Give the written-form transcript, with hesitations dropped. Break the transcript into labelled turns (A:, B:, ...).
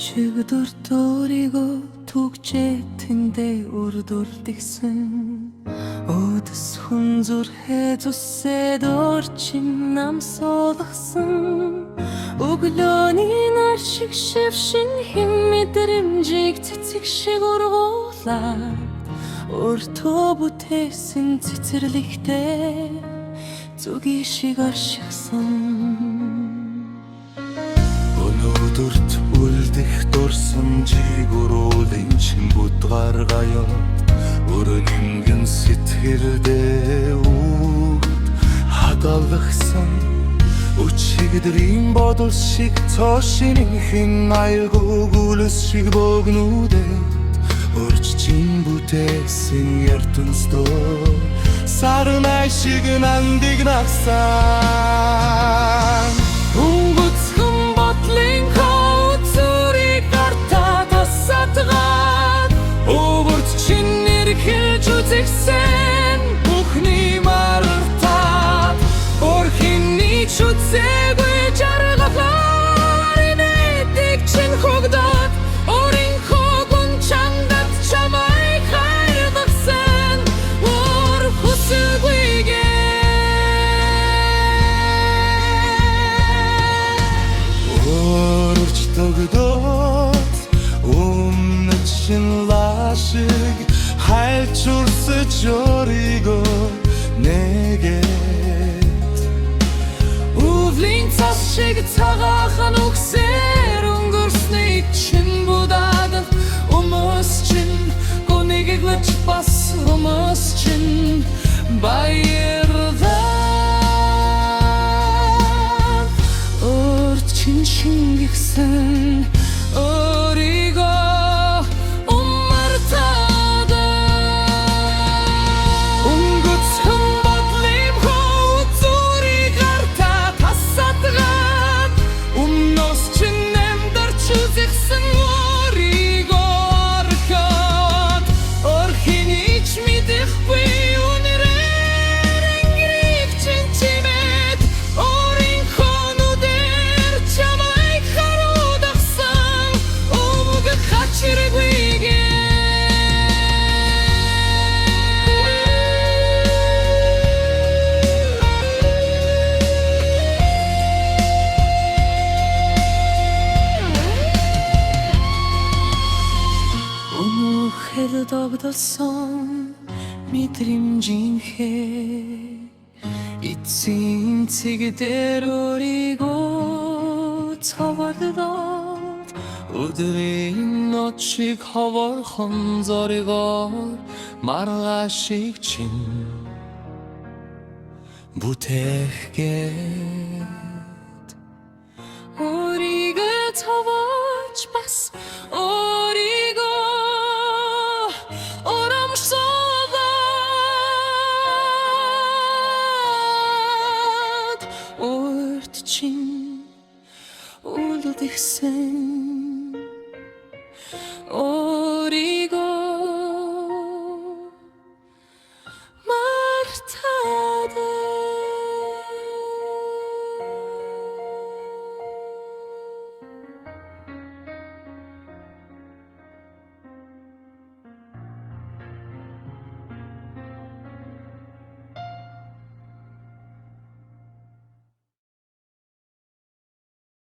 A: Чигдүртөрийгөө түгжээтэндээ үрдүрдэгсэн Өдөс хүн зүрхээ зүсээд орчин нам суулгасан Өглөөний нар шиг шившин хэм мэдрэмжийг цэцэг шиг ургуулад Өөртөө бүтээсэн цэцэрлэгтэй зүгийн шиг оршихсан
B: Өнөөдөрт үлдэх дурсан жигөрүүлэн чимбут гаргаяд Өрөнгөн сэтгэлдээ үд хадгалгсан Өчигдрийн бодол шиг цоошинхэн аюулгүй гүлс шиг богнүүдэд Өрччин бүтээсэн ертөнцөө сарнай шиг нандигнасан
A: Өнгөцгөн бодлын хауцурыг гартаа тасатгаад Өвөрт чин эрхэлж үзэгсэн бүхний марартаад Орхины ч үзээгүй жаргалаар инээдэг чин хогдоод Оринхоо гүн чамдад чамайг хайрласан Ор хүсэлгүйгээ
B: Тогдоод өмнөд шин лашиг хайлж урсаж өөрийгөө нэгээд
A: Өвлийн цас шиг цагаахан үгсээр өнгөрсний чин будаад Өмөс чин гонэгэглэж бас өмөс чин баярлаад Өрт чин шингэгсэн өөрийгөө умартаад Өнгөцгөн бодлын хауцурыг гартаа тасатгаад Өмнөөс чин амьдарч үзэгсэн өөрийгөө орхиод Орхины ч мэдэхгүй үнэрээр ангирыг чин чимээд Оринхоо нүдээр чамайг харуудагсан Өвгөх хачиргүйгээ Өнөөхөл догдолсон мэдрэмжийнхээ Эцсийн цэгдэр өөрийгөө цаварлаад Өдрийн нот шиг ховорхон зоригоор маргаашиг чин бүтээхгээд Өөрийгөө цаваж бас өөрийгөө оромшуулаад Өрт чин үлдэгсэн өөрийгөө